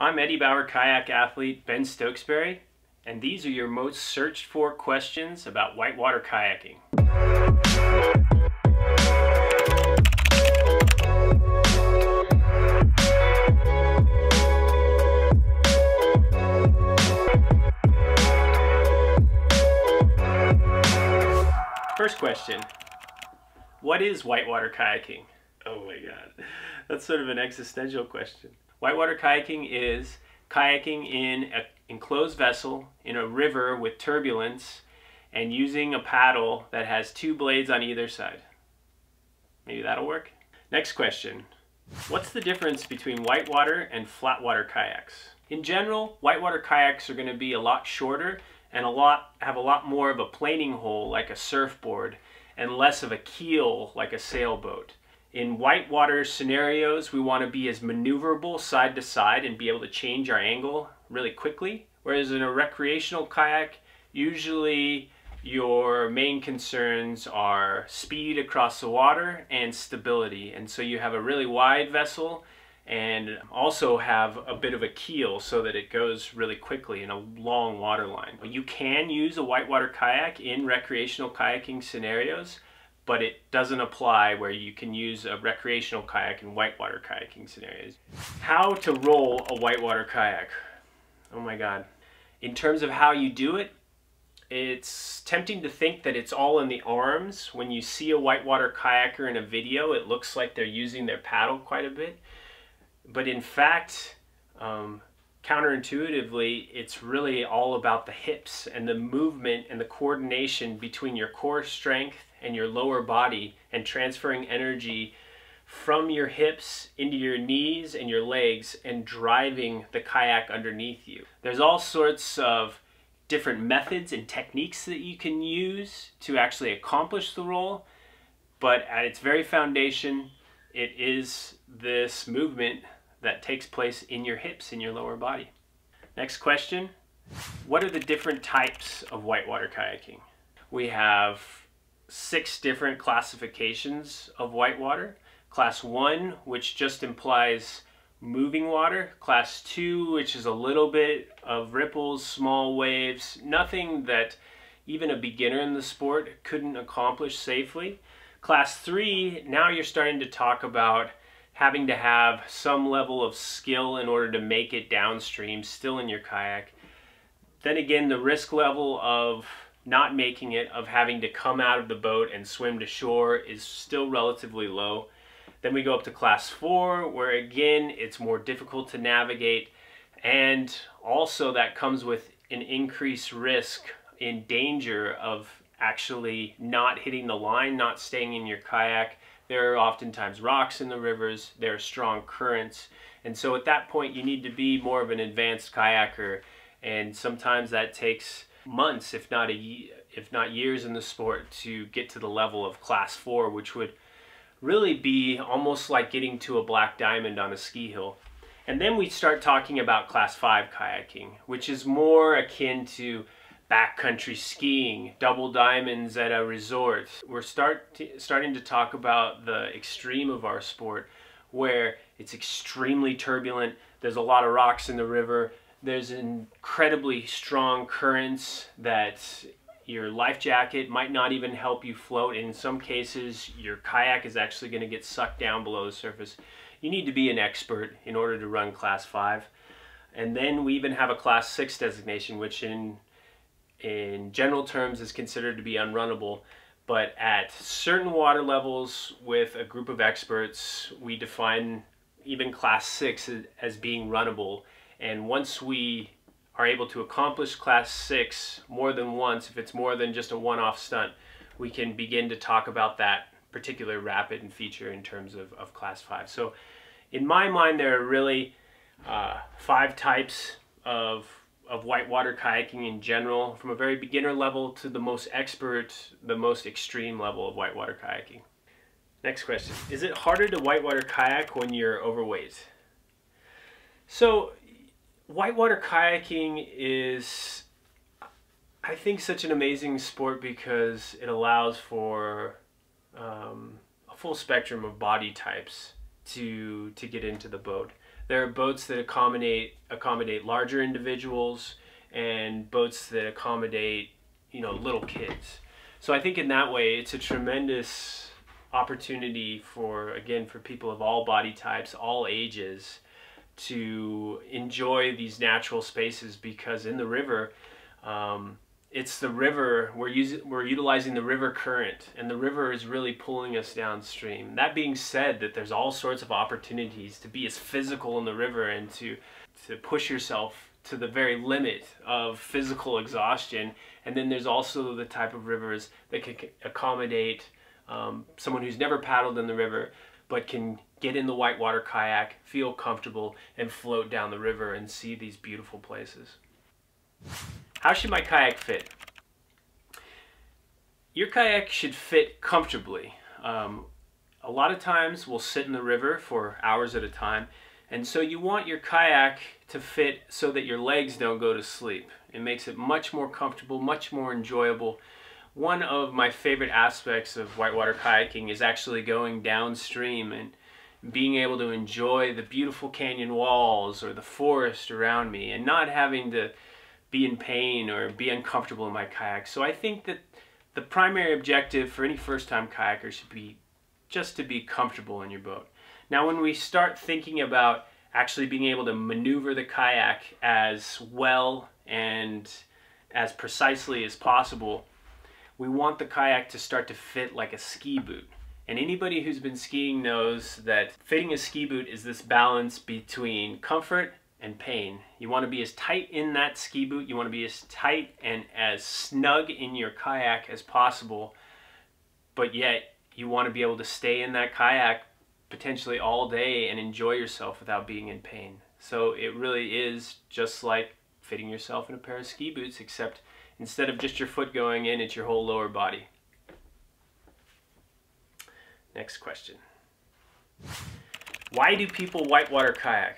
I'm Eddie Bauer Kayak Athlete Ben Stookesberry, and these are your most searched for questions about whitewater kayaking. First question, what is whitewater kayaking? Oh my god, that's sort of an existential question. Whitewater kayaking is kayaking in an enclosed vessel in a river with turbulence and using a paddle that has two blades on either side. Maybe that'll work? Next question, what's the difference between whitewater and flatwater kayaks? In general, whitewater kayaks are going to be a lot shorter and have a lot more of a planing hole like a surfboard and less of a keel like a sailboat. In whitewater scenarios, we want to be as maneuverable side to side and be able to change our angle really quickly. Whereas in a recreational kayak, usually your main concerns are speed across the water and stability. And so you have a really wide vessel and also have a bit of a keel so that it goes really quickly in a long water line. You can use a whitewater kayak in recreational kayaking scenarios, but it doesn't apply where you can use a recreational kayak in whitewater kayaking scenarios. How to roll a whitewater kayak? Oh my god. In terms of how you do it, it's tempting to think that it's all in the arms. When you see a whitewater kayaker in a video, it looks like they're using their paddle quite a bit. But in fact, counterintuitively, it's really all about the hips and the movement and the coordination between your core strength and your lower body and transferring energy from your hips into your knees and your legs and driving the kayak underneath you. There's all sorts of different methods and techniques that you can use to actually accomplish the roll, but at its very foundation, it is this movement that takes place in your hips, in your lower body. Next question, what are the different types of whitewater kayaking? We have 6 different classifications of whitewater. Class 1, which just implies moving water. Class 2, which is a little bit of ripples, small waves, nothing that even a beginner in the sport couldn't accomplish safely. Class 3, now you're starting to talk about having to have some level of skill in order to make it downstream, still in your kayak. Then again, the risk level of not making it, of having to come out of the boat and swim to shore, is still relatively low. Then we go up to class 4, where again, it's more difficult to navigate, and also that comes with an increased risk in danger of actually not hitting the line, not staying in your kayak. There are oftentimes rocks in the rivers, there are strong currents, and so at that point you need to be more of an advanced kayaker, and sometimes that takes months, if not years in the sport to get to the level of class 4, which would really be almost like getting to a black diamond on a ski hill. And then we start talking about class 5 kayaking, which is more akin to backcountry skiing, double diamonds at a resort. We're starting to talk about the extreme of our sport, where it's extremely turbulent, there's a lot of rocks in the river, there's incredibly strong currents that your life jacket might not even help you float. In some cases, your kayak is actually going to get sucked down below the surface. You need to be an expert in order to run class 5. And then we even have a class 6 designation, which in general terms is considered to be unrunnable, but at certain water levels with a group of experts, we define even class 6 as being runnable. And once we are able to accomplish class 6 more than once, if it's more than just a one-off stunt, we can begin to talk about that particular rapid and feature in terms of class 5. So in my mind, there are really 5 types of whitewater kayaking in general, from a very beginner level to the most expert, the most extreme level of whitewater kayaking. Next question, is it harder to whitewater kayak when you're overweight? So whitewater kayaking is, I think, such an amazing sport because it allows for a full spectrum of body types to get into the boat. There are boats that accommodate larger individuals, and boats that accommodate, you know, little kids. So I think in that way it's a tremendous opportunity for, again, for people of all body types, all ages, to enjoy these natural spaces, because in the river, it's the river, we're utilizing the river current, and the river is really pulling us downstream. That being said, that there's all sorts of opportunities to be as physical in the river and to push yourself to the very limit of physical exhaustion. And then there's also the type of rivers that can accommodate someone who's never paddled in the river, but can get in the whitewater kayak, feel comfortable, and float down the river and see these beautiful places. How should my kayak fit? Your kayak should fit comfortably. A lot of times we'll sit in the river for hours at a time, and so you want your kayak to fit so that your legs don't go to sleep. It makes it much more comfortable, much more enjoyable. One of my favorite aspects of whitewater kayaking is actually going downstream and being able to enjoy the beautiful canyon walls or the forest around me, and not having to be in pain or be uncomfortable in my kayak. So I think that the primary objective for any first-time kayaker should be just to be comfortable in your boat. Now, when we start thinking about actually being able to maneuver the kayak as well and as precisely as possible, we want the kayak to start to fit like a ski boot. And anybody who's been skiing knows that fitting a ski boot is this balance between comfort and pain. You want to be as tight in that ski boot, you want to be as tight and as snug in your kayak as possible, but yet you want to be able to stay in that kayak potentially all day and enjoy yourself without being in pain. So it really is just like fitting yourself in a pair of ski boots, except instead of just your foot going in, it's your whole lower body. Next question. Why do people whitewater kayak?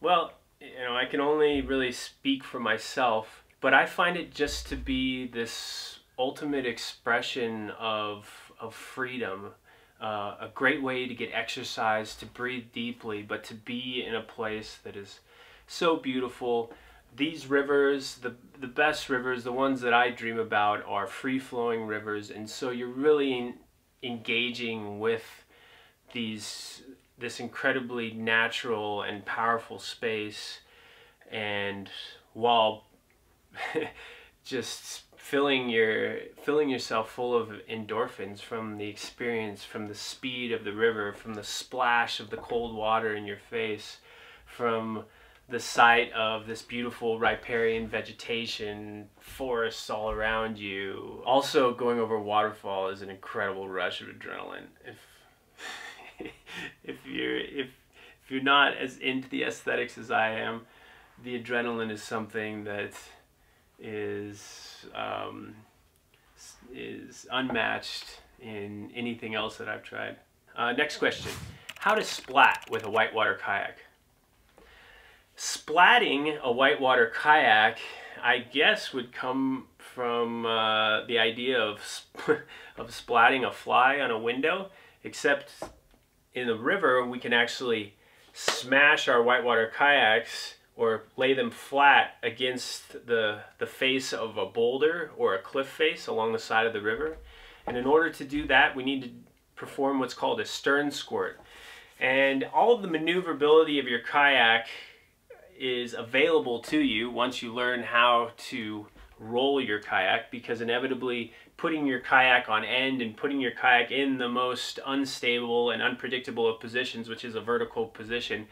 Well, you know, I can only really speak for myself, but I find it just to be this ultimate expression of freedom, a great way to get exercise, to breathe deeply, but to be in a place that is so beautiful. These rivers, the best rivers, the ones that I dream about, are free-flowing rivers, and so you're really engaging with this incredibly natural and powerful space, and while just filling yourself full of endorphins from the experience, from the speed of the river, from the splash of the cold water in your face, from the sight of this beautiful riparian vegetation, forests all around you. Also, going over Waterfall is an incredible rush of adrenaline. If you're not as into the aesthetics as I am, the adrenaline is something that is unmatched in anything else that I've tried. Next question. How to splat with a whitewater kayak? Splatting a whitewater kayak, I guess, would come from the idea of splatting a fly on a window, except in the river we can actually smash our whitewater kayaks or lay them flat against the face of a boulder or a cliff face along the side of the river. And in order to do that, we need to perform what's called a stern squirt. And all of the maneuverability of your kayak is available to you once you learn how to roll your kayak, because inevitably putting your kayak on end and putting your kayak in the most unstable and unpredictable of positions, which is a vertical position,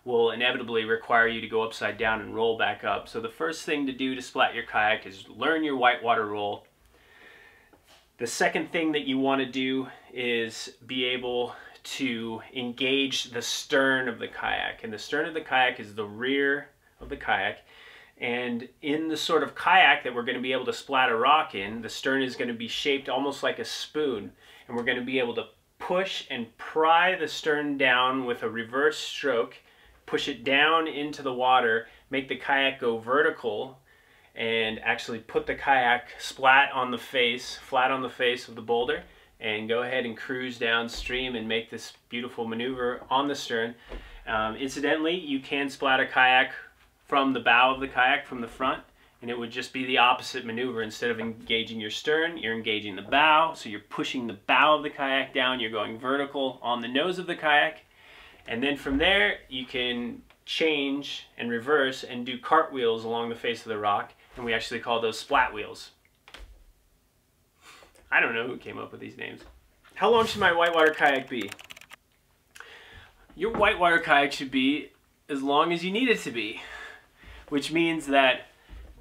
will inevitably require you to go upside down and roll back up. So the first thing to do to splat your kayak is learn your whitewater roll. The second thing that you want to do is be able to engage the stern of the kayak. And the stern of the kayak is the rear of the kayak. And in the sort of kayak that we're going to be able to splat a rock in, the stern is going to be shaped almost like a spoon. And we're going to be able to push and pry the stern down with a reverse stroke, push it down into the water, make the kayak go vertical, and actually put the kayak flat on the face of the boulder, and go ahead and cruise downstream and make this beautiful maneuver on the stern. Incidentally, you can splat a kayak from the bow of the kayak, from the front, and it would just be the opposite maneuver. Instead of engaging your stern, you're engaging the bow, so you're pushing the bow of the kayak down, you're going vertical on the nose of the kayak, and then from there you can change and reverse and do cartwheels along the face of the rock, and we actually call those splat wheels. I don't know who came up with these names. How long should my whitewater kayak be? Your whitewater kayak should be as long as you need it to be, which means that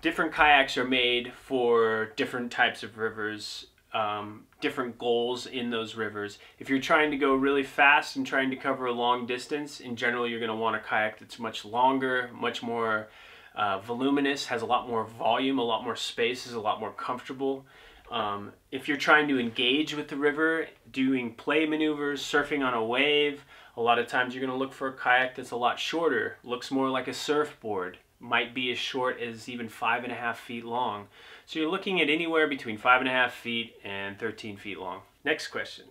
different kayaks are made for different types of rivers, different goals in those rivers. If you're trying to go really fast and trying to cover a long distance, in general you're going to want a kayak that's much longer, much more voluminous, has a lot more volume, a lot more space, is a lot more comfortable. If you're trying to engage with the river, doing play maneuvers, surfing on a wave, a lot of times you're going to look for a kayak that's a lot shorter, looks more like a surfboard, might be as short as even 5.5 feet long. So you're looking at anywhere between 5.5 feet and 13 feet long. Next question.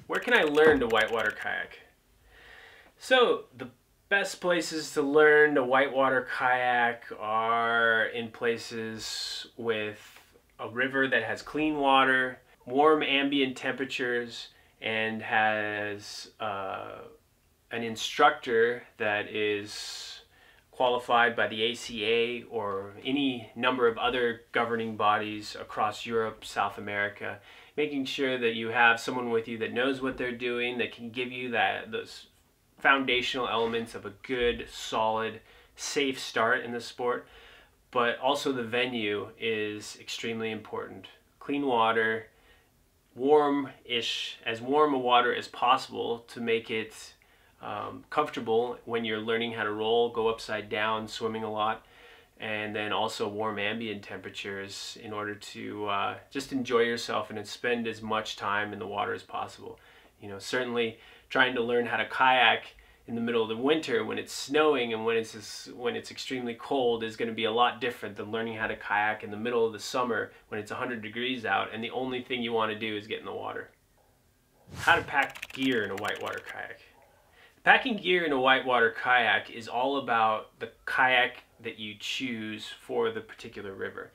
Where can I learn to whitewater kayak? So the best places to learn to whitewater kayak are in places with a river that has clean water, warm ambient temperatures, and has an instructor that is qualified by the ACA or any number of other governing bodies across Europe, South America, making sure that you have someone with you that knows what they're doing, that can give you those foundational elements of a good, solid, safe start in the sport. But also the venue is extremely important. Clean water, warm-ish, as warm a water as possible to make it comfortable when you're learning how to roll, go upside down, swimming a lot, and then also warm ambient temperatures in order to just enjoy yourself and spend as much time in the water as possible. You know, certainly trying to learn how to kayak in the middle of the winter when it's snowing and when it's extremely cold is going to be a lot different than learning how to kayak in the middle of the summer when it's 100 degrees out and the only thing you want to do is get in the water. How to pack gear in a whitewater kayak. Packing gear in a whitewater kayak is all about the kayak that you choose for the particular river.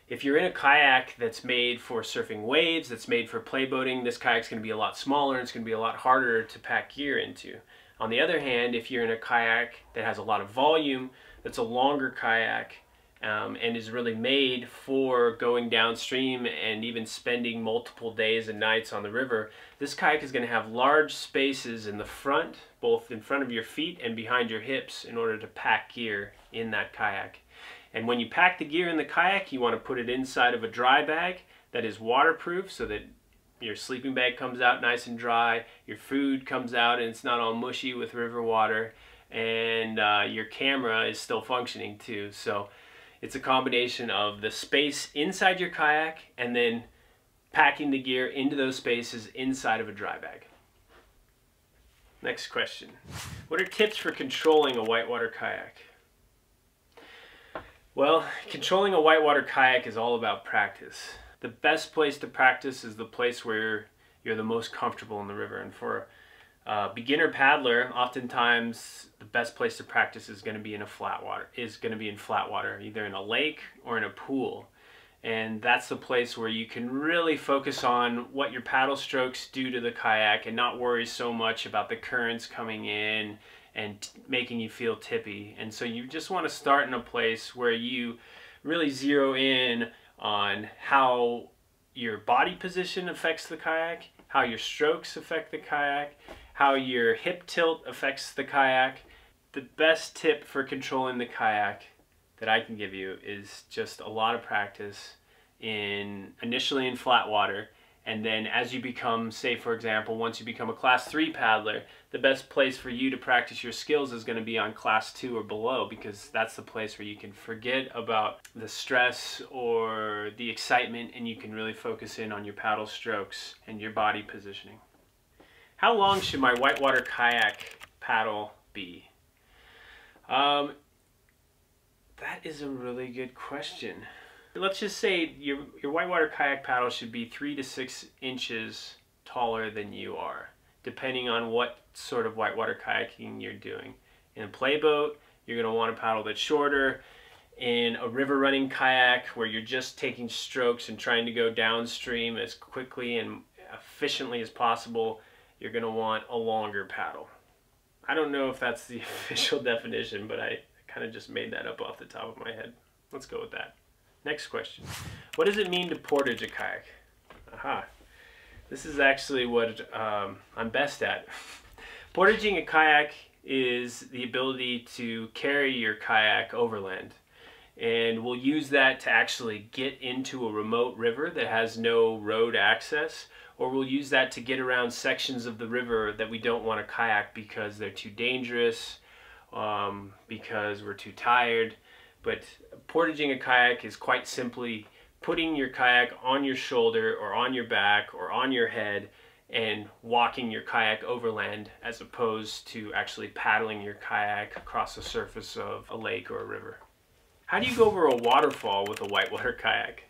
If you're in a kayak that's made for surfing waves, that's made for playboating, this kayak's going to be a lot smaller and it's going to be a lot harder to pack gear into. On the other hand, if you're in a kayak that has a lot of volume, that's a longer kayak, and is really made for going downstream and even spending multiple days and nights on the river, this kayak is going to have large spaces in the front, both in front of your feet and behind your hips, in order to pack gear in that kayak. And when you pack the gear in the kayak, you want to put it inside of a dry bag that is waterproof so that your sleeping bag comes out nice and dry, your food comes out and it's not all mushy with river water, and your camera is still functioning too. So it's a combination of the space inside your kayak and then packing the gear into those spaces inside of a dry bag. Next question. What are tips for controlling a whitewater kayak? Well, controlling a whitewater kayak is all about practice. The best place to practice is the place where you're the most comfortable in the river. And for a beginner paddler, oftentimes the best place to practice is going to be in flat water, either in a lake or in a pool. And that's the place where you can really focus on what your paddle strokes do to the kayak and not worry so much about the currents coming in and making you feel tippy. And so you just want to start in a place where you really zero in on how your body position affects the kayak, how your strokes affect the kayak, how your hip tilt affects the kayak. The best tip for controlling the kayak that I can give you is just a lot of practice initially in flat water, and then as you become, say for example, once you become a class 3 paddler, the best place for you to practice your skills is going to be on class 2 or below, because that's the place where you can forget about the stress or the excitement and you can really focus in on your paddle strokes and your body positioning. How long should my whitewater kayak paddle be? That is a really good question. Let's just say your whitewater kayak paddle should be 3 to 6 inches taller than you are. depending on what sort of whitewater kayaking you're doing. In a playboat, you're going to want to paddle a bit shorter. In a river running kayak, where you're just taking strokes and trying to go downstream as quickly and efficiently as possible, you're going to want a longer paddle. I don't know if that's the official definition, but I kind of just made that up off the top of my head. Let's go with that. Next question. What does it mean to portage a kayak? Aha. This is actually what I'm best at. Portaging a kayak is the ability to carry your kayak overland. And we'll use that to actually get into a remote river that has no road access, or we'll use that to get around sections of the river that we don't want to kayak because they're too dangerous, because we're too tired. But portaging a kayak is quite simply putting your kayak on your shoulder or on your back or on your head and walking your kayak overland, as opposed to actually paddling your kayak across the surface of a lake or a river. How do you go over a waterfall with a whitewater kayak?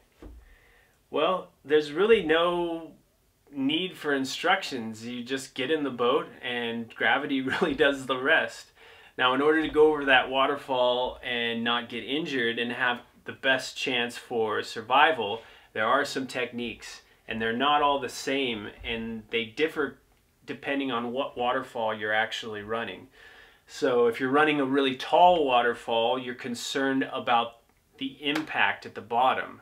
Well, there's really no need for instructions. You just get in the boat and gravity really does the rest. Now, in order to go over that waterfall and not get injured and have the best chance for survival, there are some techniques, and they're not all the same, and they differ depending on what waterfall you're actually running. So if you're running a really tall waterfall, you're concerned about the impact at the bottom.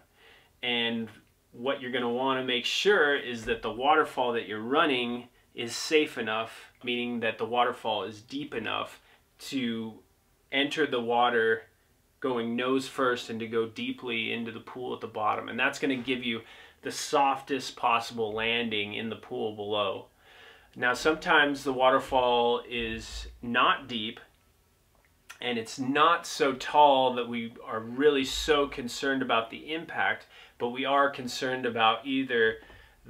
And what you're going to want to make sure is that the waterfall that you're running is safe enough, meaning that the waterfall is deep enough to enter the water going nose first and to go deeply into the pool at the bottom. And that's going to give you the softest possible landing in the pool below. Now, sometimes the waterfall is not deep and it's not so tall that we are really so concerned about the impact, but we are concerned about either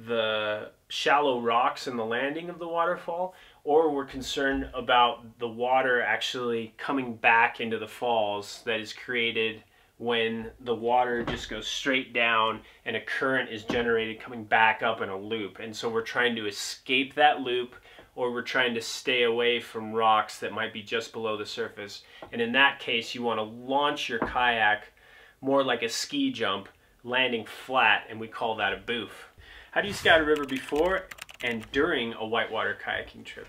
the shallow rocks and the landing of the waterfall, or we're concerned about the water actually coming back into the falls that is created when the water just goes straight down and a current is generated coming back up in a loop. And so we're trying to escape that loop, or we're trying to stay away from rocks that might be just below the surface. And in that case, you want to launch your kayak more like a ski jump, landing flat, and we call that a boof. How do you scout a river before and during a whitewater kayaking trip?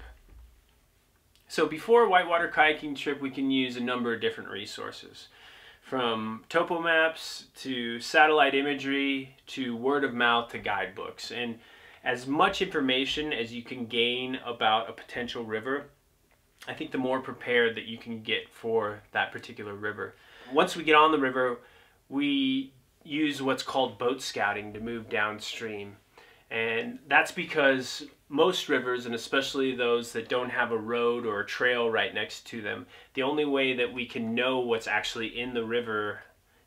So before a whitewater kayaking trip, we can use a number of different resources. From topo maps to satellite imagery to word of mouth to guidebooks. And as much information as you can gain about a potential river, I think the more prepared that you can get for that particular river. Once we get on the river, we use what's called boat scouting to move downstream. And that's because most rivers, and especially those that don't have a road or a trail right next to them, the only way that we can know what's actually in the river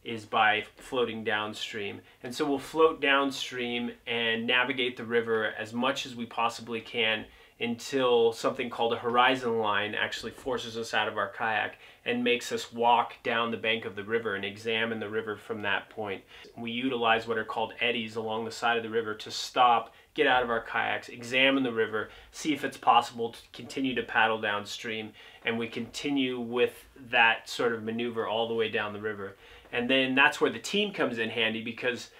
is by floating downstream. And so we'll float downstream and navigate the river as much as we possibly can until something called a horizon line actually forces us out of our kayak and makes us walk down the bank of the river and examine the river from that point. We utilize what are called eddies along the side of the river to stop, get out of our kayaks, examine the river, see if it's possible to continue to paddle downstream, and we continue with that sort of maneuver all the way down the river. And then that's where the team comes in handy, because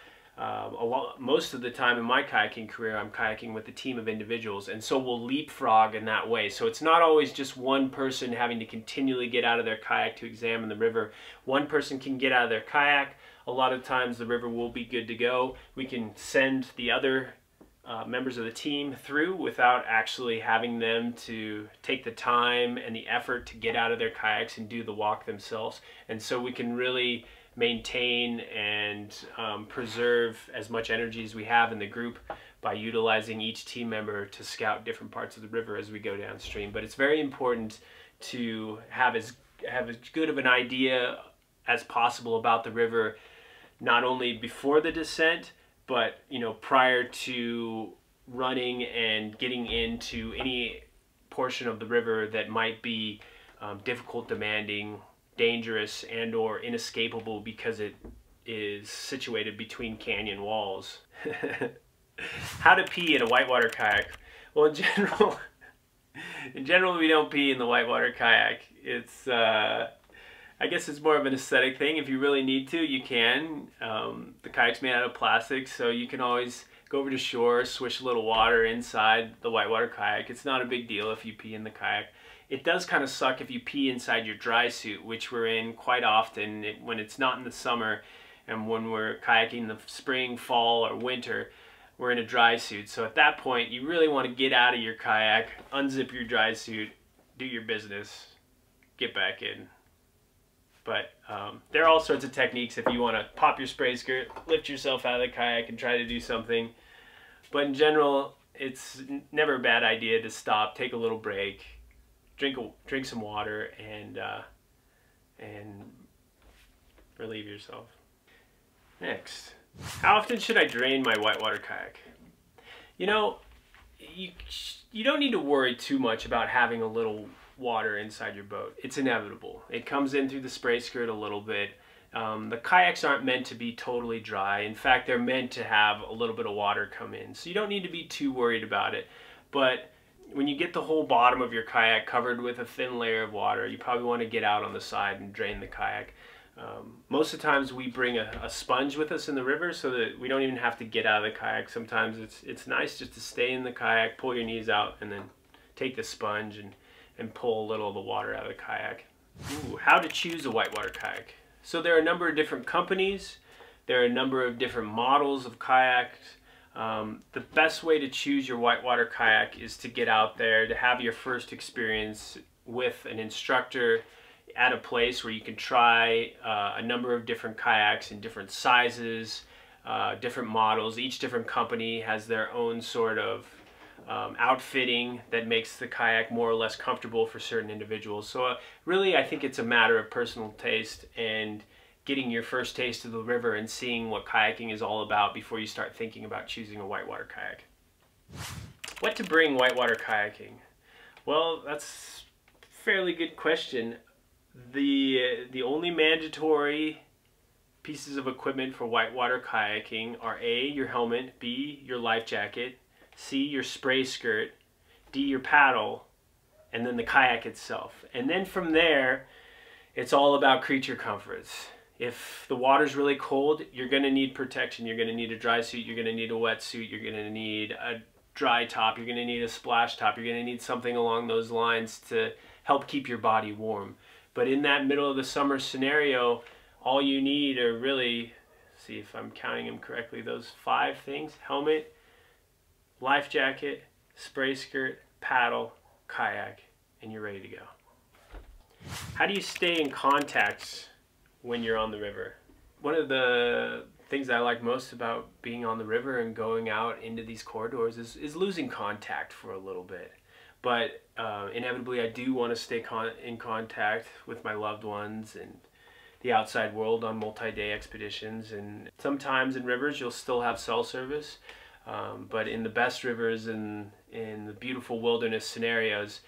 most of the time in my kayaking career, I'm kayaking with a team of individuals, and so we'll leapfrog in that way. So it's not always just one person having to continually get out of their kayak to examine the river. One person can get out of their kayak. A lot of times the river will be good to go. We can send the other members of the team through without actually having them to take the time and the effort to get out of their kayaks and do the walk themselves. And so we can really maintain and preserve as much energy as we have in the group by utilizing each team member to scout different parts of the river as we go downstream. But it's very important to have as good of an idea as possible about the river, not only before the descent, but prior to running and getting into any portion of the river that might be difficult, demanding, dangerous, and or inescapable because it is situated between canyon walls. How to pee in a whitewater kayak? Well, in general, In general, we don't pee in the whitewater kayak. It's, I guess it's more of an aesthetic thing. If you really need to, you can. The kayak's made out of plastic, so you can always go over to shore, swish a little water inside the whitewater kayak. It's not a big deal if you pee in the kayak. It does kind of suck if you pee inside your dry suit, which we're in quite often when it's not in the summer, and when we're kayaking in the spring, fall, or winter, we're in a dry suit. So at that point, you really want to get out of your kayak, unzip your dry suit, do your business, get back in. But there are all sorts of techniques if you want to pop your spray skirt, lift yourself out of the kayak and try to do something. But in general, it's never a bad idea to stop, take a little break, drink some water, and relieve yourself. Next, how often should I drain my whitewater kayak? You know, you don't need to worry too much about having a little water inside your boat. It's inevitable. It comes in through the spray skirt a little bit. The kayaks aren't meant to be totally dry. In fact, they're meant to have a little bit of water come in. So you don't need to be too worried about it. But when you get the whole bottom of your kayak covered with a thin layer of water, you probably want to get out on the side and drain the kayak. Most of the times we bring a sponge with us in the river so that we don't even have to get out of the kayak. Sometimes it's nice just to stay in the kayak, pull your knees out, and then take the sponge and pull a little of the water out of the kayak. Ooh, how to choose a whitewater kayak. So there are a number of different companies. There are a number of different models of kayaks. The best way to choose your whitewater kayak is to get out there, to have your first experience with an instructor at a place where you can try a number of different kayaks in different sizes, different models. Each different company has their own sort of outfitting that makes the kayak more or less comfortable for certain individuals. So really I think it's a matter of personal taste and getting your first taste of the river and seeing what kayaking is all about before you start thinking about choosing a whitewater kayak. What to bring whitewater kayaking? Well, that's a fairly good question. The only mandatory pieces of equipment for whitewater kayaking are A, your helmet, B, your life jacket, C, your spray skirt, D, your paddle, and then the kayak itself. And then from there, it's all about creature comforts. If the water's really cold, you're going to need protection. You're going to need a dry suit, you're going to need a wetsuit, you're going to need a dry top, you're going to need a splash top, you're going to need something along those lines to help keep your body warm. But in that middle of the summer scenario, all you need are really, see if I'm counting them correctly, those 5 things: helmet, life jacket, spray skirt, paddle, kayak, and you're ready to go. How do you stay in contact when you're on the river? One of the things I like most about being on the river and going out into these corridors is losing contact for a little bit. But inevitably I do want to stay in contact with my loved ones and the outside world on multi-day expeditions. And sometimes in rivers you'll still have cell service. But in the best rivers and in the beautiful wilderness scenarios,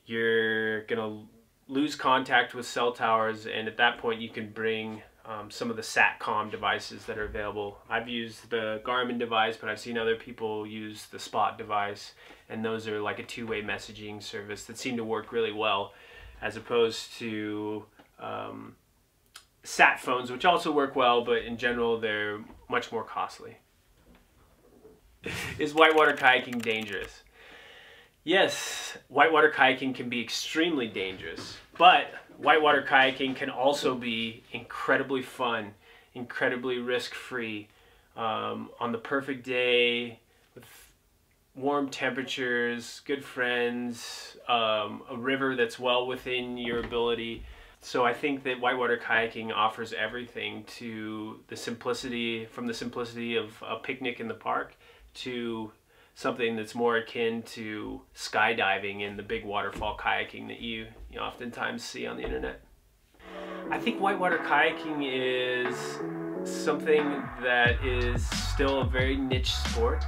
you're going to lose contact with cell towers, and at that point you can bring some of the SATCOM devices that are available. I've used the Garmin device, but I've seen other people use the Splat device, and those are like a two-way messaging service that seem to work really well, as opposed to sat phones, which also work well, but in general they're much more costly. Is whitewater kayaking dangerous? Yes, whitewater kayaking can be extremely dangerous, but whitewater kayaking can also be incredibly fun, incredibly risk-free. On the perfect day, with warm temperatures, good friends, a river that's well within your ability. So I think that whitewater kayaking offers everything to the simplicity, from the simplicity of a picnic in the park to something that's more akin to skydiving and the big waterfall kayaking that you oftentimes see on the internet. I think whitewater kayaking is something that is still a very niche sport,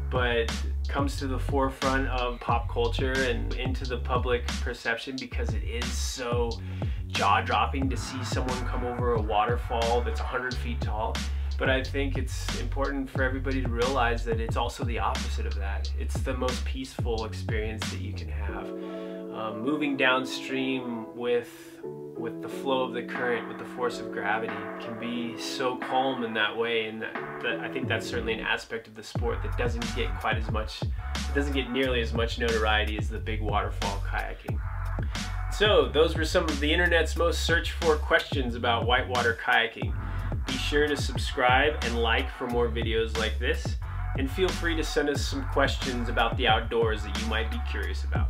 but comes to the forefront of pop culture and into the public perception because it is so jaw-dropping to see someone come over a waterfall that's 100 feet tall. But I think it's important for everybody to realize that it's also the opposite of that. It's the most peaceful experience that you can have. moving downstream with the flow of the current, with the force of gravity, can be so calm in that way. And that I think that's certainly an aspect of the sport that doesn't get quite as much, it doesn't get nearly as much notoriety as the big waterfall kayaking. So those were some of the internet's most searched for questions about whitewater kayaking. Be sure to subscribe and like for more videos like this, and feel free to send us some questions about the outdoors that you might be curious about.